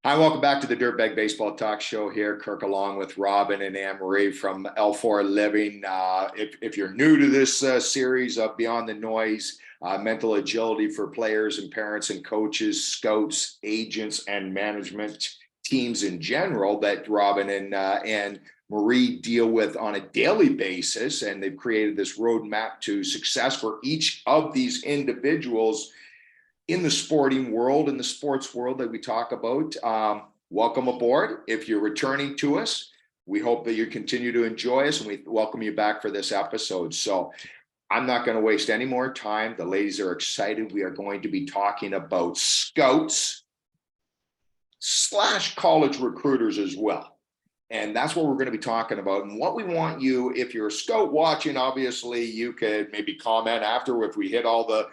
Hi, welcome back to the Dirtbag Baseball Talk Show here. Kirk along with Robin and Anne-Marie from L4 Living. If you're new to this series of Beyond the Noise, mental agility for players and parents and coaches, scouts, agents, and management teams in general that Robin and Marie deal with on a daily basis, and they've created this roadmap to success for each of these individuals in the sporting world, in the sports world that we talk about. Welcome aboard. If you're returning to us, we hope that you continue to enjoy us, and we welcome you back for this episode. So I'm not going to waste any more time. The ladies are excited. We are going to be talking about scouts / college recruiters as well. And that's what we're going to be talking about. And what we want you, if you're a scout watching, obviously you could maybe comment after if we hit all the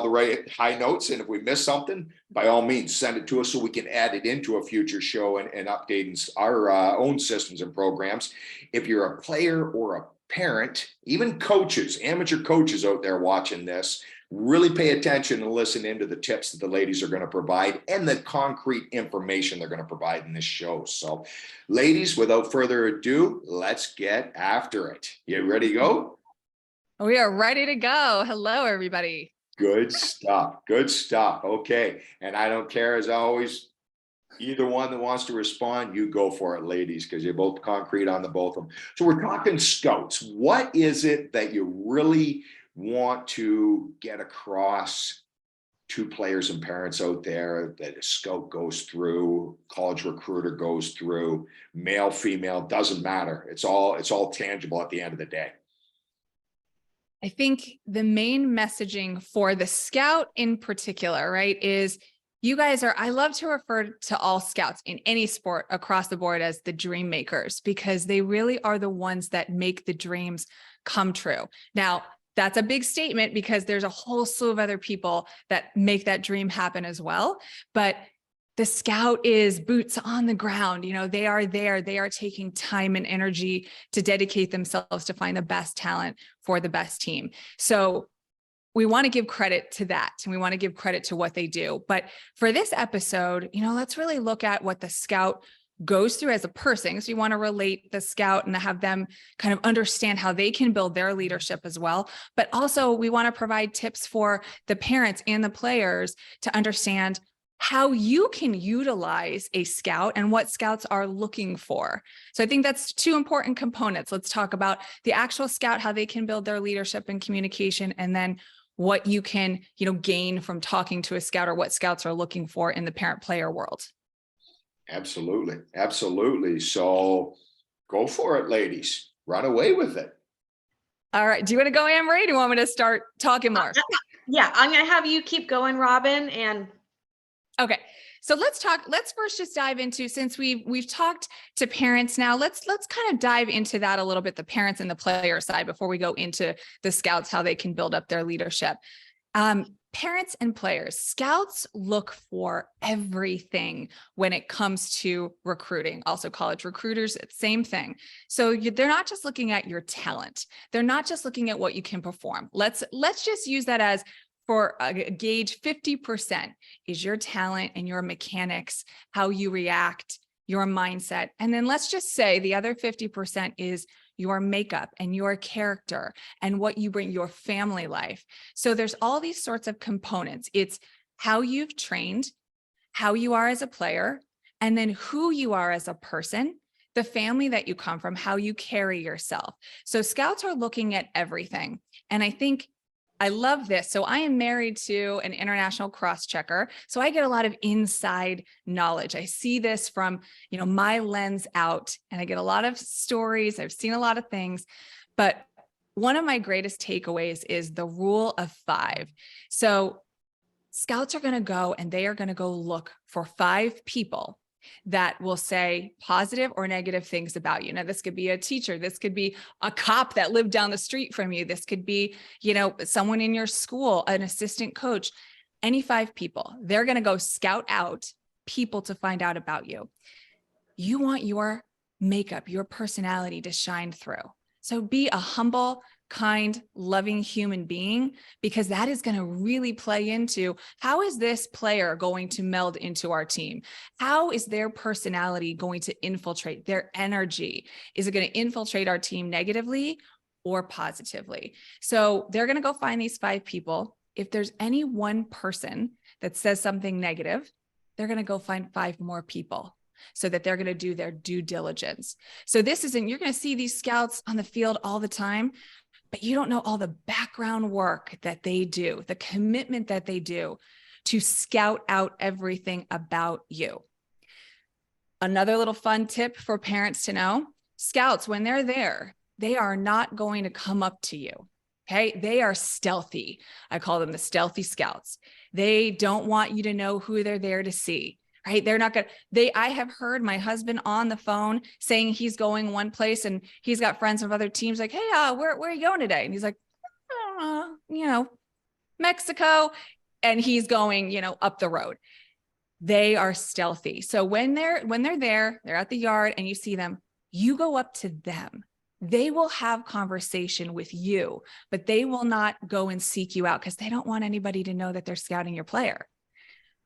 right high notes. And if we miss something, by all means, send it to us so we can add it into a future show and update our own systems and programs. If you're a player or a parent, even coaches, amateur coaches out there watching this, really pay attention and listen into the tips that the ladies are going to provide and the concrete information they're going to provide in this show. So, ladies, without further ado, let's get after it. You ready to go? We are ready to go. Hello, everybody. Good stuff. Good stuff. Okay. And I don't care, as always, either one that wants to respond, you go for it, ladies, because you're both concrete on the both of them. So we're talking scouts. What is it that you really want to get across to players and parents out there that a scout goes through, college recruiter goes through, male, female, doesn't matter. It's all tangible at the end of the day. I think the main messaging for the scout in particular, right, is you guys are, I love to refer to all scouts in any sport across the board as the dream makers, because they really are the ones that make the dreams come true. Now, that's a big statement because there's a whole slew of other people that make that dream happen as well. But the scout is boots on the ground. You know, they are there. They are taking time and energy to dedicate themselves to find the best talent for the best team. So we want to give credit to that, and we want to give credit to what they do. But for this episode, you know, let's really look at what the scout goes through as a person. So you want to relate the scout and have them kind of understand how they can build their leadership as well. But also we want to provide tips for the parents and the players to understand how you can utilize a scout and what scouts are looking for. So I think that's two important components. Let's talk about the actual scout, how they can build their leadership and communication, and then what you can, you know, gain from talking to a scout, or what scouts are looking for in the parent-player world. Absolutely. Absolutely. So go for it, ladies. Run away with it. All right. Do you want to go, Anne-Marie? Do you want me to start talking more? Yeah, I'm going to have you keep going, Robin. And okay. So let's first just dive into, since we've talked to parents now, let's kind of dive into that a little bit, the parents and the player side, before we go into the scouts, how they can build up their leadership. Parents and players, scouts look for everything when it comes to recruiting. Also, college recruiters, same thing. So they're not just looking at your talent. They're not just looking at what you can perform. Let's just use that as, for a gauge, 50% is your talent and your mechanics, how you react, your mindset. And then let's just say the other 50% is your makeup and your character and what you bring, your family life. So there's all these sorts of components. It's how you've trained, how you are as a player, and then who you are as a person, the family that you come from, how you carry yourself. So scouts are looking at everything. And I think I love this. So I am married to an international cross-checker. So I get a lot of inside knowledge. I see this from, you know, my lens out, and I get a lot of stories. I've seen a lot of things, but one of my greatest takeaways is the rule of 5. So scouts are going to go and they are going to go look for 5 people that will say positive or negative things about you. Now, this could be a teacher. This could be a cop that lived down the street from you. This could be, you know, someone in your school, an assistant coach, any 5 people. They're going to go scout out people to find out about you. You want your makeup, your personality to shine through. So be a humble, kind, loving human being, because that is going to really play into how is this player going to meld into our team? How is their personality going to infiltrate, their energy? Is it going to infiltrate our team negatively or positively? So they're going to go find these 5 people. If there's any one person that says something negative, they're going to go find 5 more people so that they're going to do their due diligence. So this isn't, you're going to see these scouts on the field all the time, but you don't know all the background work that they do, the commitment that they do to scout out everything about you. Another little fun tip for parents to know, scouts, when they're there, they are not going to come up to you. Okay. They are stealthy. I call them the stealthy scouts. They don't want you to know who they're there to see. Right. They're not going to, I have heard my husband on the phone saying he's going one place and he's got friends of other teams like, hey, where are you going today? And he's like, Mexico. And he's going, up the road. They are stealthy. So when they're there, they're at the yard and you see them, you go up to them. They will have conversation with you, but they will not go and seek you out because they don't want anybody to know that they're scouting your player.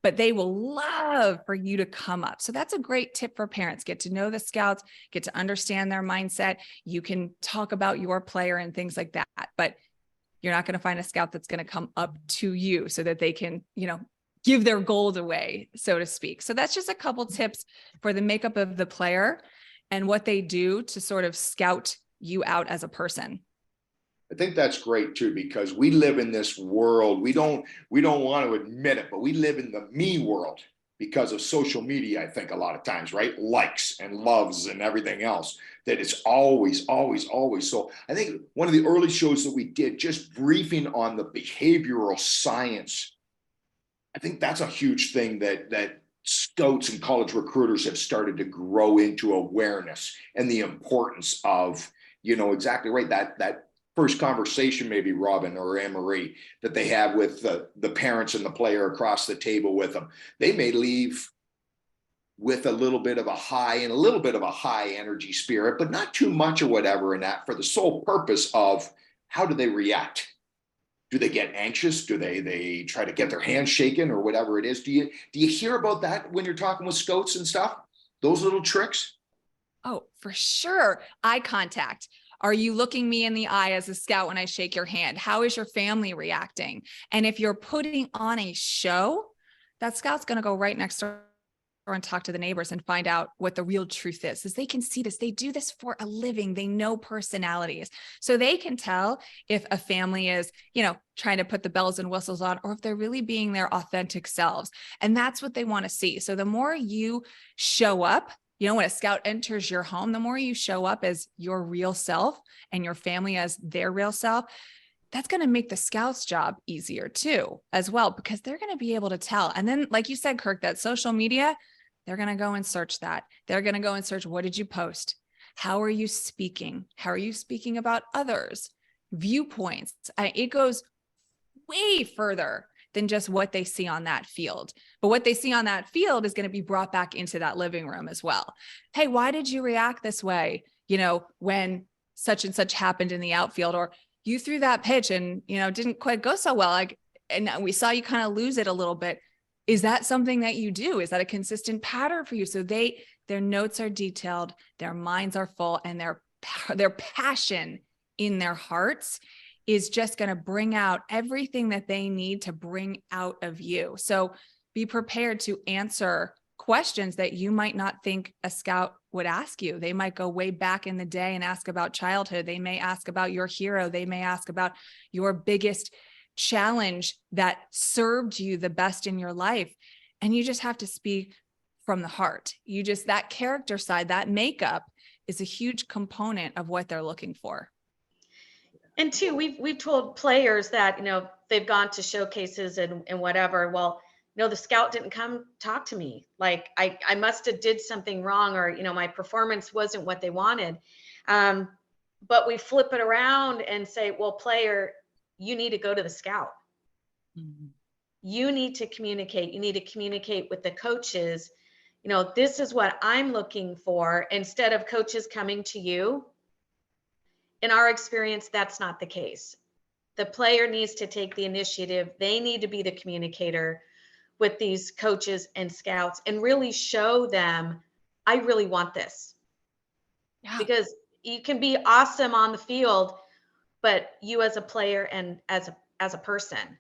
But they will love for you to come up. So that's a great tip for parents. Get to know the scouts, get to understand their mindset. You can talk about your player and things like that, but you're not going to find a scout that's going to come up to you so that they can, give their gold away, so to speak. So that's just a couple tips for the makeup of the player and what they do to sort of scout you out as a person. I think that's great too, because we live in this world. We don't want to admit it, but we live in the me world because of social media. I think a lot of times, right? Likes and loves and everything else, that it's always. So I think one of the early shows that we did, just briefing on the behavioral science, I think that's a huge thing that scouts and college recruiters have started to grow into awareness and the importance of, exactly right. That first conversation, maybe Robin or Anne-Marie, that they have with the parents and the player across the table with them. They may leave with a little bit of a high and a little bit of a high energy spirit, but not too much or whatever, and that for the sole purpose of how do they react? Do they get anxious? Do they try to get their hands shaken or whatever it is? Do you hear about that when you're talking with scouts and stuff? Those little tricks? Oh, for sure. Eye contact. Are you looking me in the eye as a scout when I shake your hand? How is your family reacting? And if you're putting on a show, that scout's going to go right next door and talk to the neighbors and find out what the real truth is they can see this. They do this for a living. They know personalities. So they can tell if a family is, trying to put the bells and whistles on, or if they're really being their authentic selves. And that's what they want to see. So the more you show up, when a scout enters your home, the more you show up as your real self and your family as their real self, that's going to make the scout's job easier too, as well, because they're going to be able to tell. And then, like you said, Kirk, that social media, they're going to go and search that. They're going to go and search, what did you post? How are you speaking? How are you speaking about others? Viewpoints. It goes way further than just what they see on that field. But what they see on that field is going to be brought back into that living room as well. Hey, why did you react this way? When such and such happened in the outfield, or you threw that pitch and, didn't quite go so well. And we saw you kind of lose it a little bit. Is that something that you do? Is that a consistent pattern for you? So their notes are detailed, their minds are full, and their passion in their hearts is just going to bring out everything that they need to bring out of you. So be prepared to answer questions that you might not think a scout would ask you. They might go way back in the day and ask about childhood. They may ask about your hero. They may ask about your biggest challenge that served you the best in your life. And you just have to speak from the heart. That character side, that makeup is a huge component of what they're looking for. And two, we've told players that, they've gone to showcases and whatever. Well, the scout didn't come talk to me. Like I must have did something wrong, or, my performance wasn't what they wanted. But we flip it around and say, well, player, you need to go to the scout. Mm-hmm. You need to communicate. You need to communicate with the coaches. This is what I'm looking for, instead of coaches coming to you. in our experience, that's not the case. The player needs to take the initiative. They need to be the communicator with these coaches and scouts and really show them, I really want this. Yeah. Because you can be awesome on the field, but you as a player and as a person,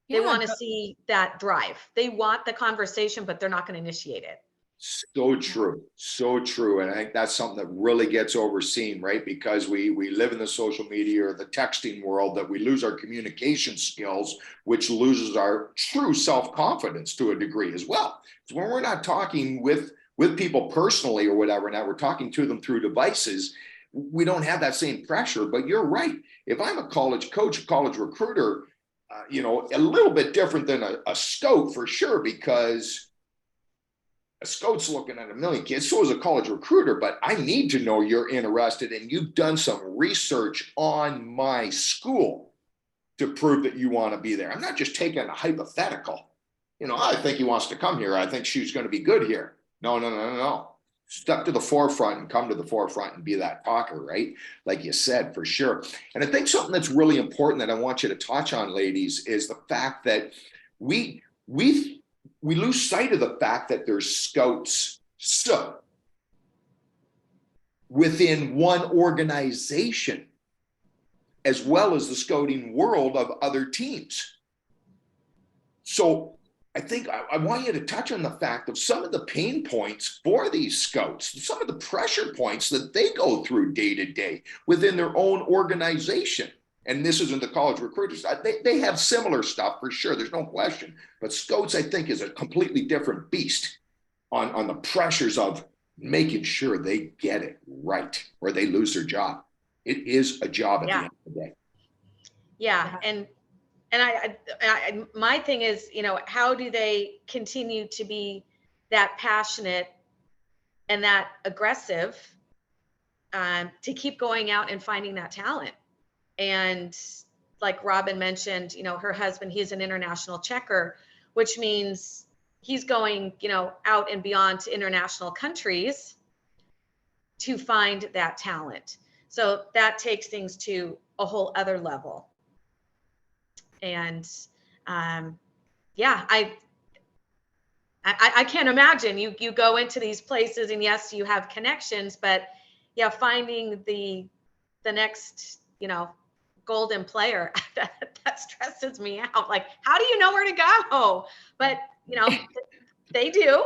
they want to see that drive. They want the conversation, but they're not going to initiate it. So true. So true. And I think that's something that really gets overseen, right? Because we live in the social media or the texting world, that we lose our communication skills, which loses our true self-confidence to a degree as well. So when we're not talking with people personally or whatever, now we're talking to them through devices, we don't have that same pressure. But you're right. If I'm a college coach, a college recruiter, a little bit different than a scout for sure, because a scout's looking at a million kids, so is a college recruiter, but I need to know you're interested and you've done some research on my school to prove that you want to be there. I'm not just taking a hypothetical. I think he wants to come here. I think she's going to be good here. No. Step to the forefront and come to the forefront and be that talker, right? Like you said, for sure. And I think something that's really important that I want you to touch on, ladies, is the fact that we lose sight of the fact that there's scouts within one organization, as well as the scouting world of other teams. So I think I want you to touch on the fact of some of the pain points for these scouts, some of the pressure points that they go through day to day within their own organization. And this isn't the college recruiters. They have similar stuff for sure. There's no question. But scouts, I think, is a completely different beast on the pressures of making sure they get it right or they lose their job. It is a job at the end of the day. Yeah. And I my thing is, how do they continue to be that passionate and that aggressive to keep going out and finding that talent? And like Robin mentioned, her husband, he's an international checker, which means he's going, out and beyond to international countries to find that talent. So that takes things to a whole other level. And I can't imagine you go into these places and yes, you have connections, but finding the next, golden player, that stresses me out. Like, how do you know where to go? But they do.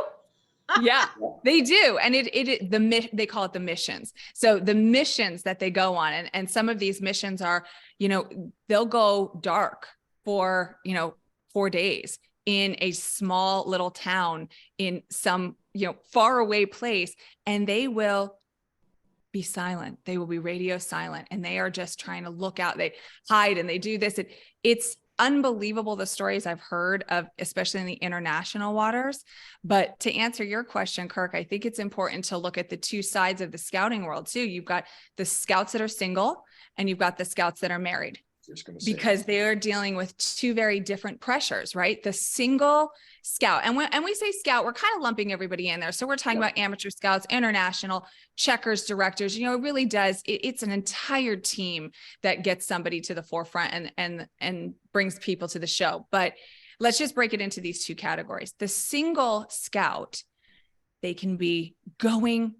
Yeah, they do. And they call it the missions. So the missions that they go on, and some of these missions are, they'll go dark for, 4 days in a small little town in some, far away place, and they will be silent. They will be radio silent, and they are just trying to look out. They hide and they do this. It's unbelievable, the stories I've heard of, especially in the international waters. But to answer your question, Kirk, I think it's important to look at the two sides of the scouting world too. You've got the scouts that are single and you've got the scouts that are married, because they are dealing with two very different pressures, right? The single scout, and when we say scout, we're kind of lumping everybody in there. So we're talking about amateur scouts, international checkers, directors. It really does. It's an entire team that gets somebody to the forefront and brings people to the show. But let's just break it into these two categories. The single scout, they can be going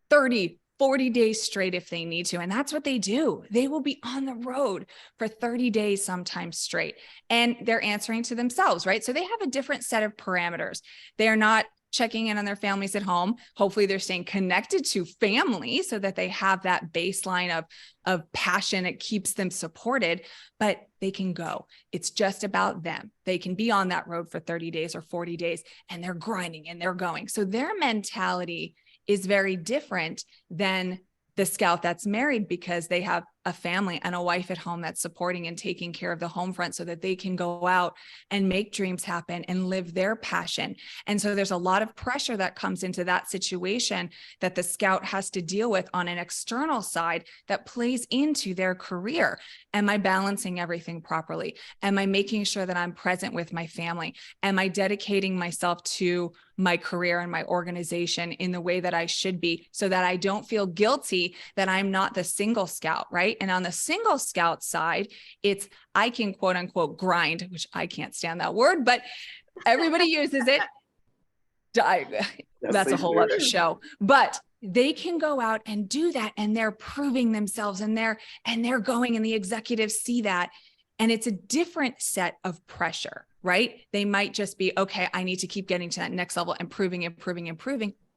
30, 40 days straight if they need to. And that's what they do. They will be on the road for 30 days, sometimes straight. And they're answering to themselves, right? So they have a different set of parameters. They're not checking in on their families at home. Hopefully they're staying connected to family so that they have that baseline of passion. It keeps them supported, but they can go. It's just about them. They can be on that road for 30 days or 40 days, and they're grinding and they're going. So their mentality is very different than the scout that's married, because they have a family and a wife at home that's supporting and taking care of the home front so that they can go out and make dreams happen and live their passion. And so there's a lot of pressure that comes into that situation that the scout has to deal with on an external side that plays into their career. Am I balancing everything properly? Am I making sure that I'm present with my family? Am I dedicating myself to my career and my organization in the way that I should be so that I don't feel guilty that I'm not the single scout, right? And on the single scout side, it's I can quote unquote grind, which I can't stand that word, but everybody uses it. That's a whole other show, but they can go out and do that and they're proving themselves and they're going and the executives see that. And it's a different set of pressure, right? They might just be, okay, I need to keep getting to that next level, improving,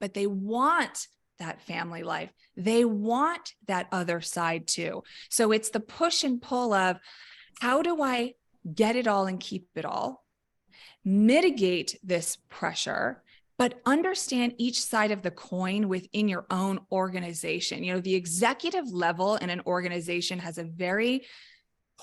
but they want that family life. They want that other side too. So it's the push and pull of how do I get it all and keep it all, mitigate this pressure, but understand each side of the coin within your own organization. You know, the executive level in an organization has a very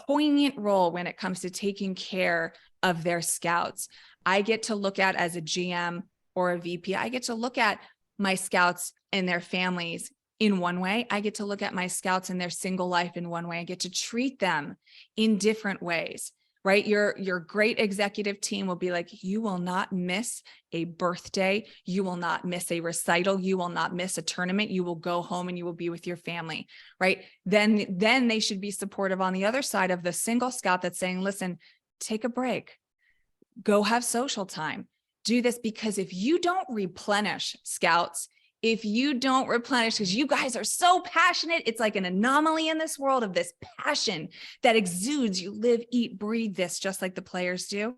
poignant role when it comes to taking care of their scouts. I get to look at as a GM or a VP, I get to look at my scouts and their families in one way. I get to look at my scouts and their single life in one way. I get to treat them in different ways, right? Your great executive team will be like, you will not miss a birthday. You will not miss a recital. You will not miss a tournament. You will go home and you will be with your family, right? Then they should be supportive on the other side of the single scout that's saying, listen, take a break, go have social time, do this, because if you don't replenish, scouts, if you don't replenish, because you guys are so passionate, it's like an anomaly in this world of this passion that exudes. You live, eat, breathe this just like the players do.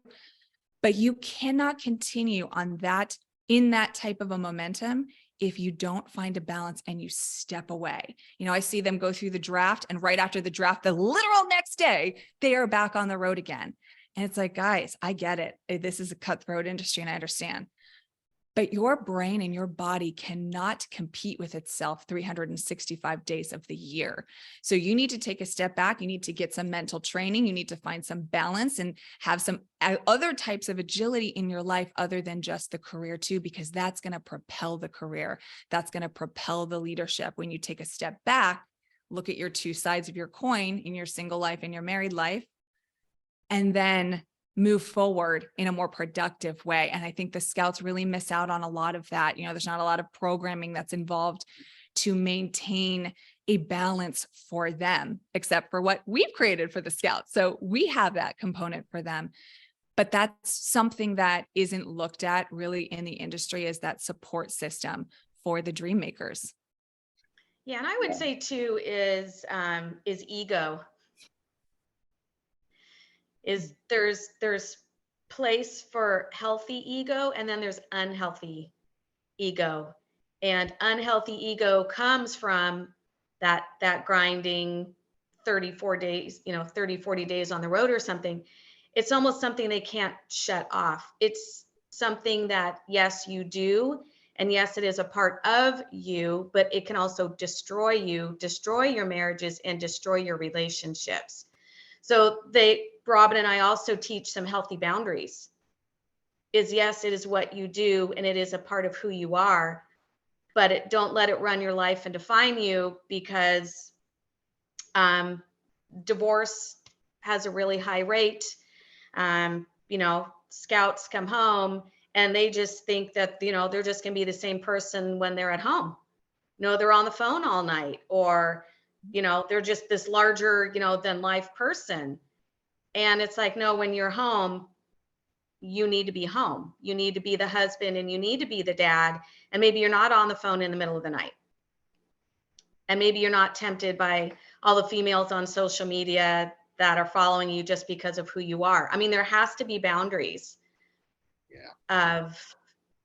But you cannot continue on that, in that type of a momentum, if you don't find a balance and you step away. You know, I see them go through the draft, and right after the draft, the literal next day, they are back on the road again. And it's like, guys, I get it. This is a cutthroat industry and I understand. But your brain and your body cannot compete with itself 365 days of the year. So you need to take a step back. You need to get some mental training. You need to find some balance and have some other types of agility in your life other than just the career too, because that's going to propel the career. That's going to propel the leadership. When you take a step back, look at your two sides of your coin in your single life and your married life, and then move forward in a more productive way. And I think the scouts really miss out on a lot of that. You know, there's not a lot of programming that's involved to maintain a balance for them, except for what we've created for the scouts. So we have that component for them. But that's something that isn't looked at really in the industry, is that support system for the dream makers. Yeah, and I would say too is ego. Is there's place for healthy ego, and then there's unhealthy ego. And unhealthy ego comes from that grinding 34 days, 30, 40 days on the road or something. It's almost something they can't shut off. It's something that, yes, you do. And yes, it is a part of you, but it can also destroy you, destroy your marriages, and destroy your relationships. So Robin and I also teach some healthy boundaries. Yes, it is what you do, and it is a part of who you are, but don't let it run your life and define you, because divorce has a really high rate. Scouts come home and they just think that, they're just going to be the same person when they're at home. They're on the phone all night, or, they're just this larger, than life person. And it's like, no, when you're home, you need to be home. You need to be the husband and you need to be the dad. And maybe you're not on the phone in the middle of the night. And maybe you're not tempted by all the females on social media that are following you just because of who you are. I mean, there has to be boundaries. Yeah.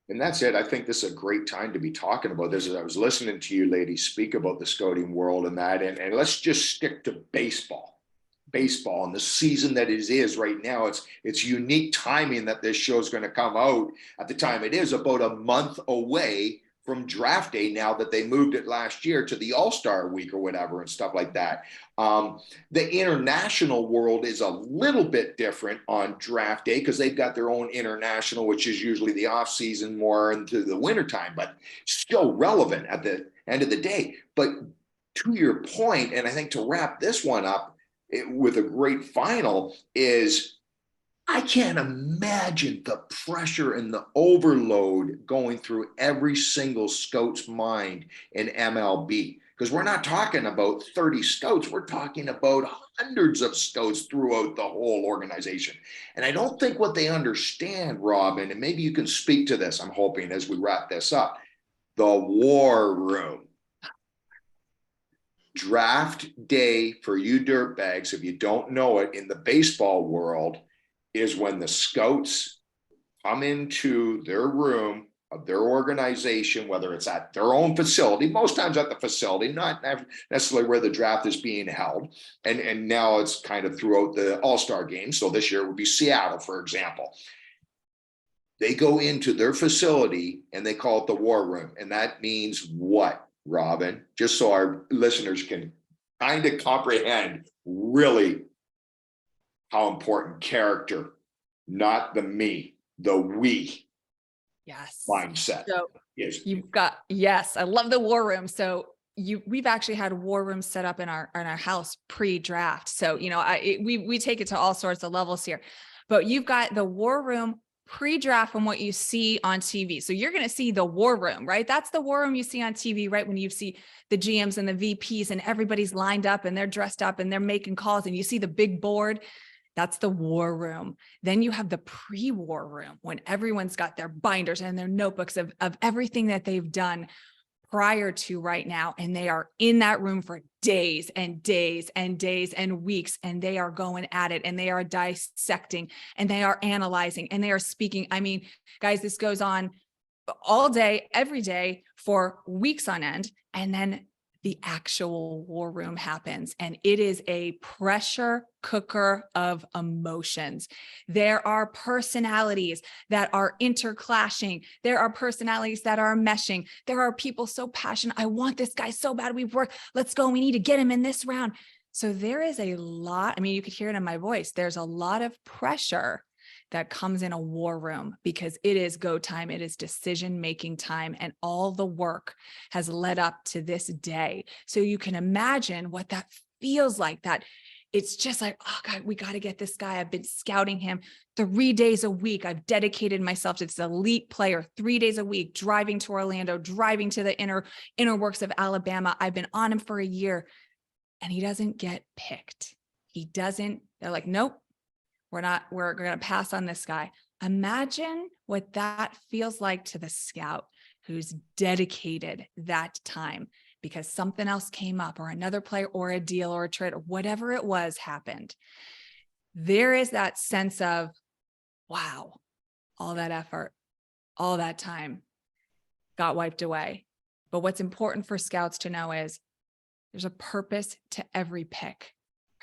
And that's it. I think this is a great time to be talking about this. As I was listening to you ladies speak about the scouting world and that, and let's just stick to baseball and the season that it is right now. It's unique timing that this show is going to come out at the time it is, about a month away from draft day now that they moved it last year to the All-Star week or whatever and stuff like that. The international world is a little bit different on draft day because they've got their own international, which is usually the off season more into the wintertime, but still relevant at the end of the day. But to your point, and I think to wrap this one up with a great final is, I can't imagine the pressure and the overload going through every single scout's mind in MLB. Because we're not talking about 30 scouts, we're talking about hundreds of scouts throughout the whole organization. And I don't think what they understand, Robin, and maybe you can speak to this, I'm hoping, as we wrap this up, the war room. Draft day for you dirtbags, if you don't know it, in the baseball world, is when the scouts come into their room of their organization, whether it's at their own facility, most times at the facility, not necessarily where the draft is being held. And now it's kind of throughout the All-Star game. So this year it would be Seattle, for example. They go into their facility and they call it the war room. And that means what, Robin? Just so our listeners can kind of comprehend really how important character, not the me, the we mindset is. You've got, yes, I love the war room. So we've actually had war rooms set up in our house pre-draft. So, we take it to all sorts of levels here, but you've got the war room pre-draft from what you see on TV. So you're going to see the war room, right? That's the war room you see on TV, right? When you see the GMs and the VPs and everybody's lined up and they're dressed up and they're making calls and you see the big board. That's the war room. Then you have the pre-war room when everyone's got their binders and their notebooks of everything that they've done prior to right now. And they are in that room for days and days and days and weeks. And they are going at it and they are dissecting and they are analyzing and they are speaking. I mean, guys, this goes on all day, every day for weeks on end. And then the actual war room happens and it is a pressure cooker of emotions. There are personalities that are interclashing. There are personalities that are meshing. There are people so passionate. I want this guy so bad. We've worked. Let's go. We need to get him in this round. So there is a lot. I mean, you could hear it in my voice. There's a lot of pressure that comes in a war room because it is go time. It is decision-making time. And all the work has led up to this day. So you can imagine what that feels like, that it's just like, oh God, we got to get this guy. I've been scouting him 3 days a week. I've dedicated myself to this elite player 3 days a week, driving to Orlando, driving to the inner works of Alabama. I've been on him for a year and he doesn't get picked. He doesn't, they're like, nope. We're going to pass on this guy. Imagine what that feels like to the scout who's dedicated that time because something else came up or another player or a deal or a trade or whatever it was happened. There is that sense of, wow, all that effort, all that time got wiped away. But what's important for scouts to know is there's a purpose to every pick.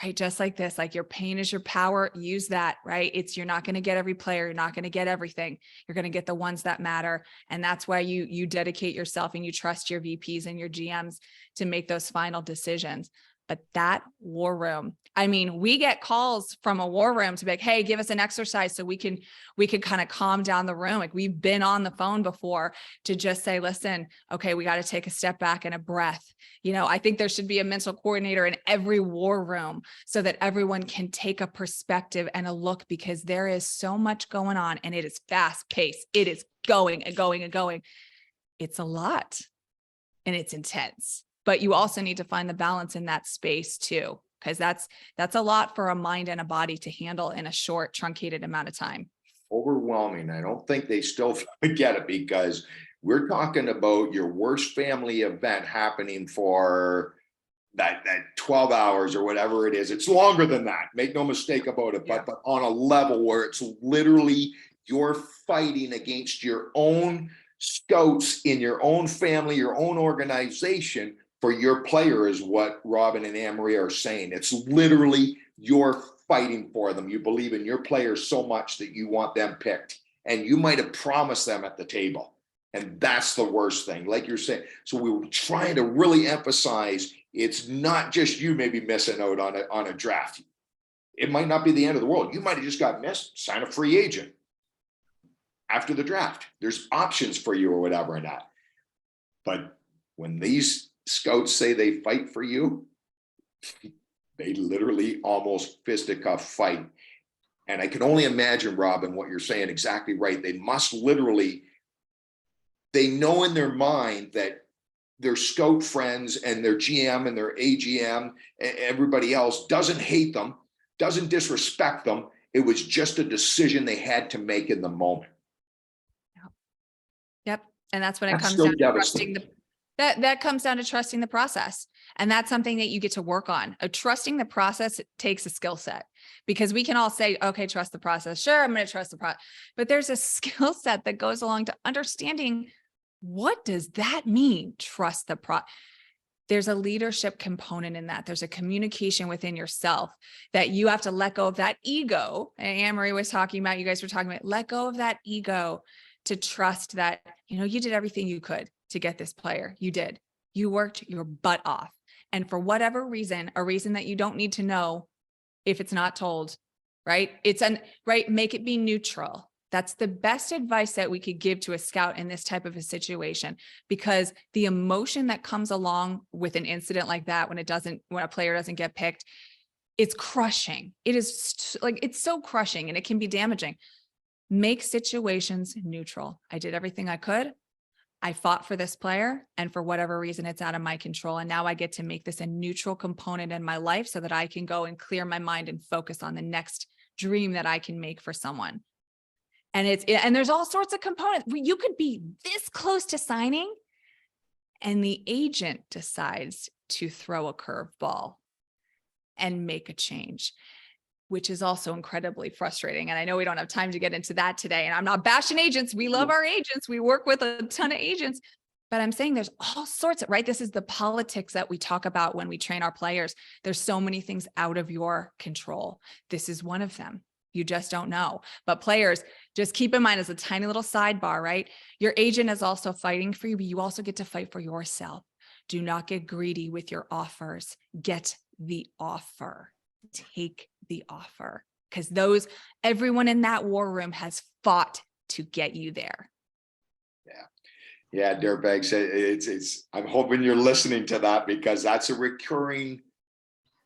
Right? Just like this, like your pain is your power, use that, right? You're not going to get every player. You're not going to get everything. You're going to get the ones that matter. And that's why you dedicate yourself and you trust your VPs and your GMs to make those final decisions. But that war room, I mean, we get calls from a war room to be like, hey, give us an exercise so we can kind of calm down the room. Like we've been on the phone before to just say, listen, okay, we got to take a step back and a breath. I think there should be a mental coordinator in every war room so that everyone can take a perspective and a look because there is so much going on and it is fast paced. It is going and going and going. It's a lot and it's intense. But you also need to find the balance in that space too, because that's a lot for a mind and a body to handle in a short, truncated amount of time. Overwhelming. I don't think they still get it because we're talking about your worst family event happening for that 12 hours or whatever it is. It's longer than that. Make no mistake about it. Yeah. But on a level where it's literally you're fighting against your own scouts in your own family, your own organization for your player is what Robin and Anne-Marie are saying. It's literally you're fighting for them. You believe in your players so much that you want them picked. And you might have promised them at the table. And that's the worst thing, like you're saying. So we were trying to really emphasize it's not just you maybe missing out on a draft. It might not be the end of the world. You might have just got missed, sign a free agent after the draft. There's options for you or whatever in that. But when these scouts say they fight for you, they literally almost fisticuff fight. And I can only imagine, Robin, what you're saying exactly right. They must literally, they know in their mind that their scout friends and their GM and their AGM, everybody else doesn't hate them, doesn't disrespect them. It was just a decision they had to make in the moment. Yep. And that's when it That's comes so down to devastating. trusting that comes down to trusting the process. And that's something that you get to work on. Trusting the process takes a skill set, because we can all say, okay, trust the process. Sure, I'm going to trust the process. But there's a skill set that goes along to understanding, what does that mean? Trust the process. There's a leadership component in that. There's a communication within yourself that you have to let go of that ego. And Anne-Marie was talking about, you guys were talking about, let go of that ego to trust that, you did everything you could to get this player. You did. You worked your butt off. And for whatever reason, a reason that you don't need to know if it's not told, right? Make it be neutral. That's the best advice that we could give to a scout in this type of a situation, because the emotion that comes along with an incident like that, when a player doesn't get picked, it's crushing. It is it's so crushing, and it can be damaging. Make situations neutral. I did everything I could. I fought for this player, and for whatever reason, it's out of my control. And now I get to make this a neutral component in my life so that I can go and clear my mind and focus on the next dream that I can make for someone. And there's all sorts of components. You could be this close to signing, and the agent decides to throw a curveball and make a change, which is also incredibly frustrating. And I know we don't have time to get into that today. And I'm not bashing agents. We love our agents. We work with a ton of agents. But I'm saying there's all sorts of, right? This is the politics that we talk about when we train our players. There's so many things out of your control. This is one of them. You just don't know. But players, just keep in mind, as a tiny little sidebar, right? Your agent is also fighting for you, but you also get to fight for yourself. Do not get greedy with your offers. Get the offer. Take the offer, because everyone in that war room has fought to get you there. Yeah, dirtbags. I'm hoping you're listening to that, because that's a recurring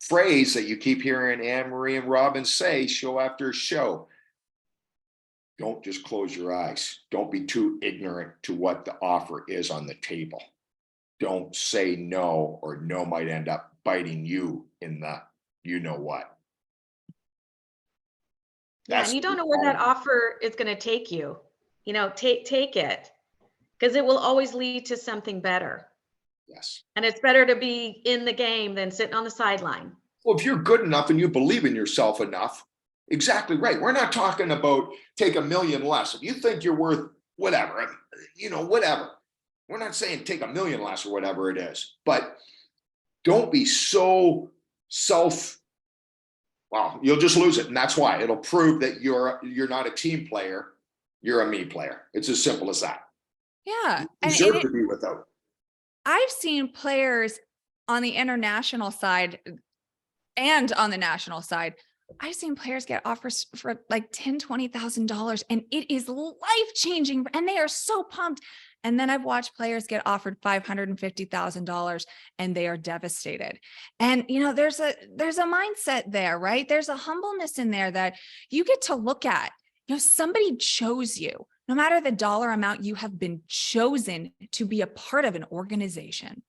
phrase that you keep hearing Anne-Marie and Robin say show after show. Don't just close your eyes. Don't be too ignorant to what the offer is on the table. Don't say no, or no might end up biting you in the you know what. Yeah, and you don't know where that offer is going to take you. Take it, because it will always lead to something better. Yes. And it's better to be in the game than sitting on the sideline. Well, if you're good enough and you believe in yourself enough, exactly right. We're not talking about take $1 million less. If you think you're worth whatever, whatever. We're not saying take $1 million less or whatever it is, but don't be so well, you'll just lose it. And that's why it'll prove that you're not a team player. You're a me player. It's as simple as that. Yeah. You deserve to be without. I've seen players on the international side and on the national side. I've seen players get offers for like $10,000, $20,000, and it is life-changing, and they are so pumped. And then I've watched players get offered $550,000 and they are devastated. And, there's a mindset there, right? There's a humbleness in there that you get to look at. Somebody chose you. No matter the dollar amount, you have been chosen to be a part of an organization.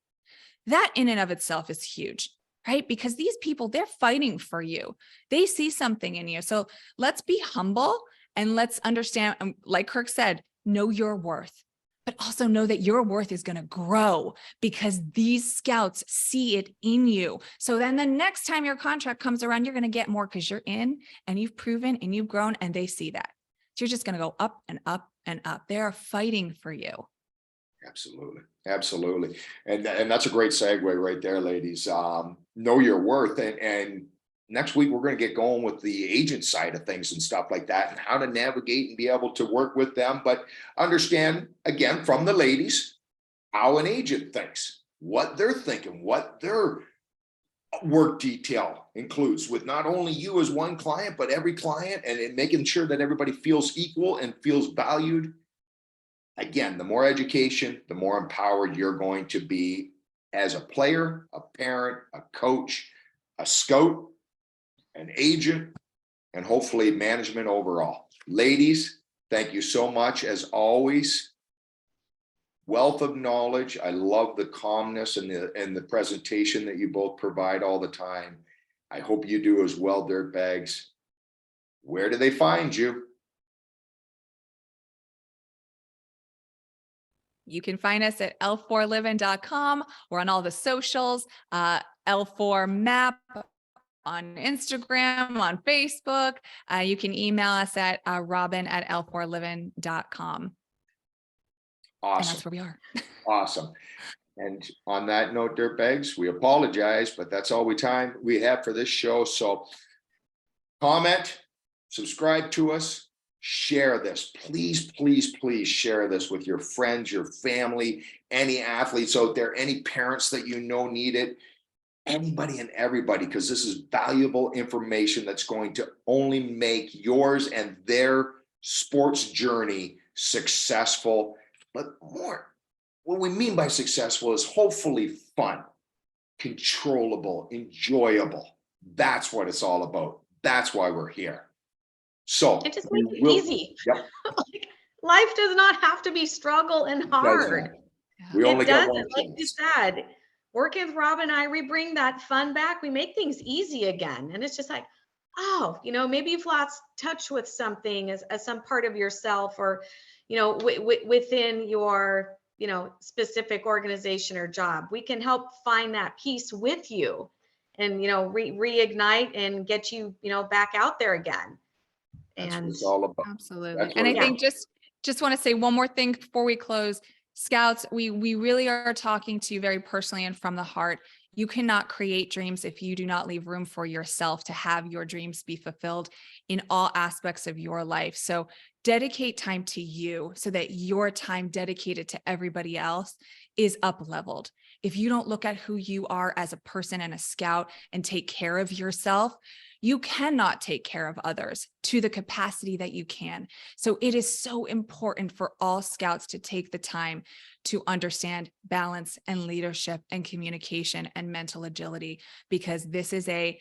That in and of itself is huge, right? Because these people, they're fighting for you. They see something in you. So let's be humble, and let's understand, like Kirk said, know your worth, but also know that your worth is going to grow because these scouts see it in you. So then the next time your contract comes around, you're going to get more because you're in and you've proven and you've grown, and they see that. So you're just going to go up and up and up. They are fighting for you. Absolutely. Absolutely. And that's a great segue right there, ladies. Know your worth. And next week, we're going to get going with the agent side of things and stuff like that, and how to navigate and be able to work with them. But understand, again, from the ladies, how an agent thinks, what they're thinking, what their work detail includes with not only you as one client, but every client, and making sure that everybody feels equal and feels valued. Again, the more education, the more empowered you're going to be as a player, a parent, a coach, a scout, an agent, and hopefully management overall. Ladies, thank you so much. As always, wealth of knowledge. I love the calmness and the presentation that you both provide all the time. I hope you do as well, dirtbags. Where do they find you? You can find us at l4living.com. We're on all the socials, L4 Map on Instagram, on Facebook. You can email us at robin@l4living.com. And Awesome. that's where we are. Awesome. And on that note, dirtbags, we apologize, but that's all we have for this show. So comment, subscribe to us, share this. Please, please, please share this with your friends, your family, any athletes out there, any parents that you know need it, anybody and everybody, because this is valuable information that's going to only make yours and their sports journey successful. But more, what we mean by successful is hopefully fun, controllable, enjoyable. That's what it's all about. That's why we're here. So It just makes it easy. Yep. Like, life does not have to be struggle and hard. We only It got doesn't, one like you chance. said. Working with Rob and I, we bring that fun back. We make things easy again. And it's just like, oh, maybe you've lost touch with something as some part of yourself, or, within your, specific organization or job. We can help find that peace with you and, reignite and get you, back out there again. That's what And it's all about. Absolutely. That's And what I it think just want to say one more thing before we close. Scouts, we really are talking to you very personally and from the heart. You cannot create dreams if you do not leave room for yourself to have your dreams be fulfilled in all aspects of your life. So dedicate time to you so that your time dedicated to everybody else is up leveled. If you don't look at who you are as a person and a scout and take care of yourself, you cannot take care of others to the capacity that you can. So it is so important for all scouts to take the time to understand balance and leadership and communication and mental agility, because this is a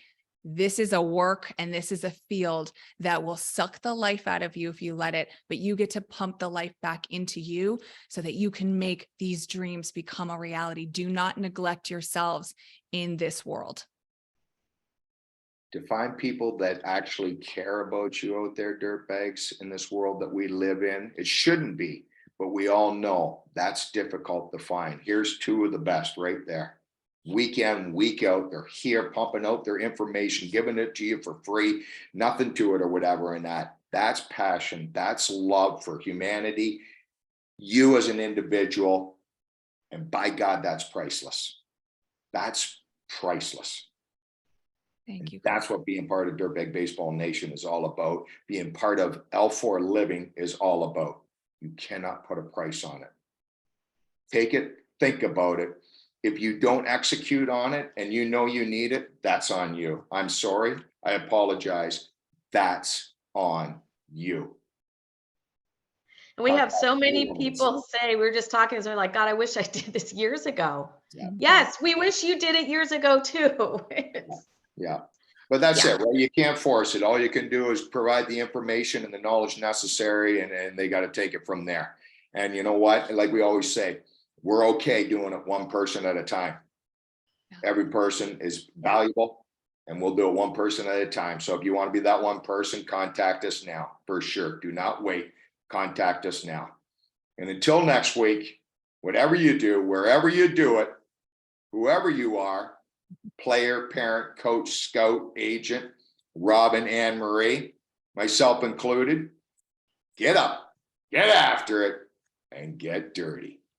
work and this is a field that will suck the life out of you if you let it, but you get to pump the life back into you so that you can make these dreams become a reality. Do not neglect yourselves in this world. To find people that actually care about you out there, dirtbags, in this world that we live in. It shouldn't be, but we all know that's difficult to find. Here's two of the best right there. Week in, week out, they're here pumping out their information, giving it to you for free, nothing to it or whatever. And that's passion. That's love for humanity, you as an individual. And by God, that's priceless. That's priceless. Thank you. That's what being part of Dirtbag Baseball Nation is all about. Being part of L4 Living is all about. You cannot put a price on it. Take it, think about it. If you don't execute on it and you know you need it, that's on you. I'm sorry. I apologize. That's on you. And we have so many people say, we were just talking, so they're like, God, I wish I did this years ago. Yeah. Yes, we wish you did it years ago too. Yeah. But that's Yeah. it, right? You can't force it. All you can do is provide the information and the knowledge necessary, and they got to take it from there. And you know what? Like we always say, we're okay doing it one person at a time. Yeah. Every person is valuable, and we'll do it one person at a time. So if you want to be that one person, contact us now for sure. Do not wait. Contact us now. And until next week, whatever you do, wherever you do it, whoever you are, player, parent, coach, scout, agent, Robin, Anne Marie, myself included, get up, get after it, and get dirty.